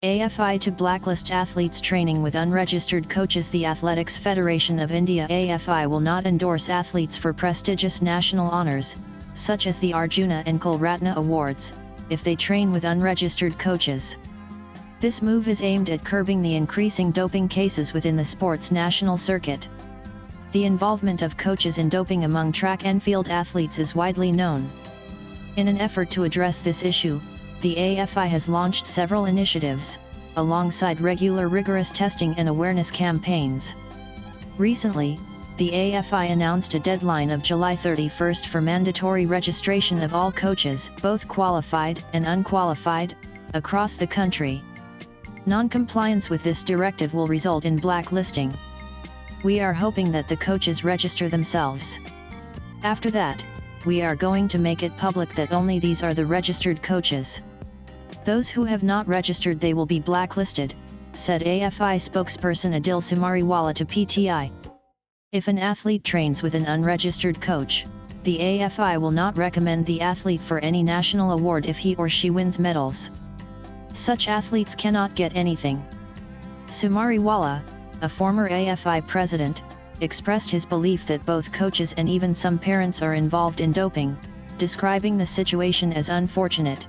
AFI to blacklist athletes training with unregistered coaches. The Athletics Federation of India (AFI) will not endorse athletes for prestigious national honours, such as the Arjuna and Khel Ratna awards, if they train with unregistered coaches. This move is aimed at curbing the increasing doping cases within the sport's national circuit. The involvement of coaches in doping among track and field athletes is widely known. In an effort to address this issue, the AFI has launched several initiatives, alongside regular rigorous testing and awareness campaigns. Recently, the AFI announced a deadline of July 31 for mandatory registration of all coaches, both qualified and unqualified, across the country. Non-compliance with this directive will result in blacklisting. We are hoping that the coaches register themselves. After that, we are going to make it public that only these are the registered coaches. Those who have not registered, they will be blacklisted, said AFI spokesperson Adil Samariwala to PTI. If an athlete trains with an unregistered coach, the AFI will not recommend the athlete for any national award if he or she wins medals. Such athletes cannot get anything. Samariwala, a former AFI president, expressed his belief that both coaches and even some parents are involved in doping, describing the situation as unfortunate.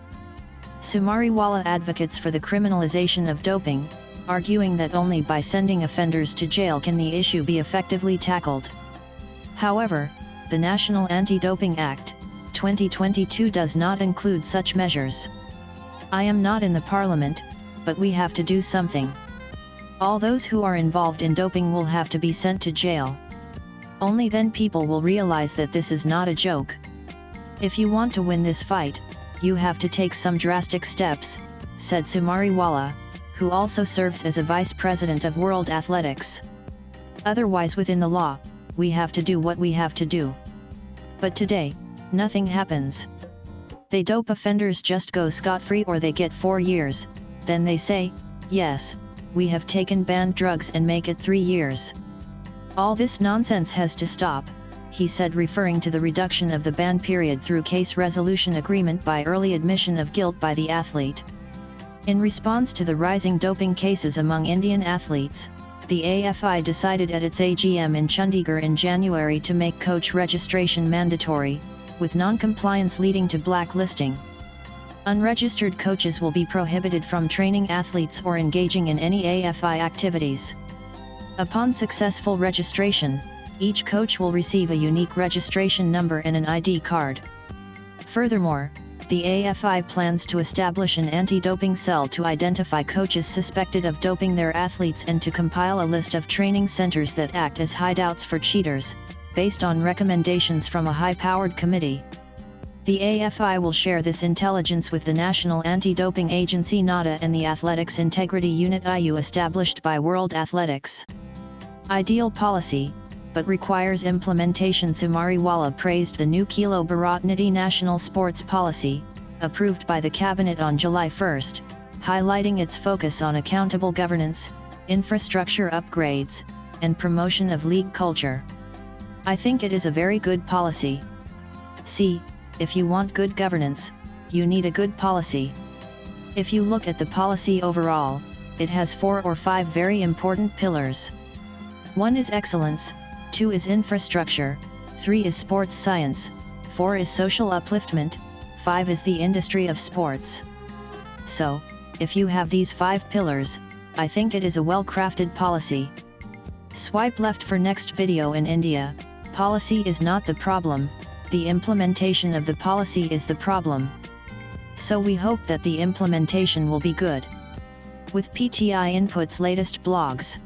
Samariwala advocates for the criminalization of doping, arguing that only by sending offenders to jail can the issue be effectively tackled. However, the National Anti-Doping Act, 2022 does not include such measures. I am not in the parliament, but we have to do something. All those who are involved in doping will have to be sent to jail. Only then people will realize that this is not a joke. If you want to win this fight, you have to take some drastic steps, said Samariwala, who also serves as a vice president of World Athletics. Otherwise, within the law, we have to do what we have to do. But today, nothing happens. They dope offenders just go scot-free or they get 4 years, then they say, yes, we have taken banned drugs and make it 3 years. All this nonsense has to stop, he said, referring to the reduction of the ban period through case resolution agreement by early admission of guilt by the athlete. In response to the rising doping cases among Indian athletes, the AFI decided at its AGM in Chandigarh in January to make coach registration mandatory, with non-compliance leading to blacklisting. Unregistered coaches will be prohibited from training athletes or engaging in any AFI activities. Upon successful registration, each coach will receive a unique registration number and an ID card. Furthermore, the AFI plans to establish an anti-doping cell to identify coaches suspected of doping their athletes and to compile a list of training centers that act as hideouts for cheaters, based on recommendations from a high-powered committee. The AFI will share this intelligence with the National Anti-Doping Agency (NADA) and the Athletics Integrity Unit (IU) established by World Athletics. Ideal policy, but requires implementation. Samariwala praised the new Khelo Bharat Niti National Sports Policy, approved by the Cabinet on July 1, highlighting its focus on accountable governance, infrastructure upgrades, and promotion of league culture. I think it is a very good policy. See, if you want good governance, you need a good policy. If you look at the policy overall, it has 4 or 5 very important pillars. 1 is excellence, 2 is infrastructure, 3 is sports science, 4 is social upliftment, 5 is the industry of sports. So, if you have these 5 pillars, I think it is a well-crafted policy. Swipe left for next video. In India, policy is not the problem, the implementation of the policy is the problem. So we hope that the implementation will be good. With PTI Input's latest blogs.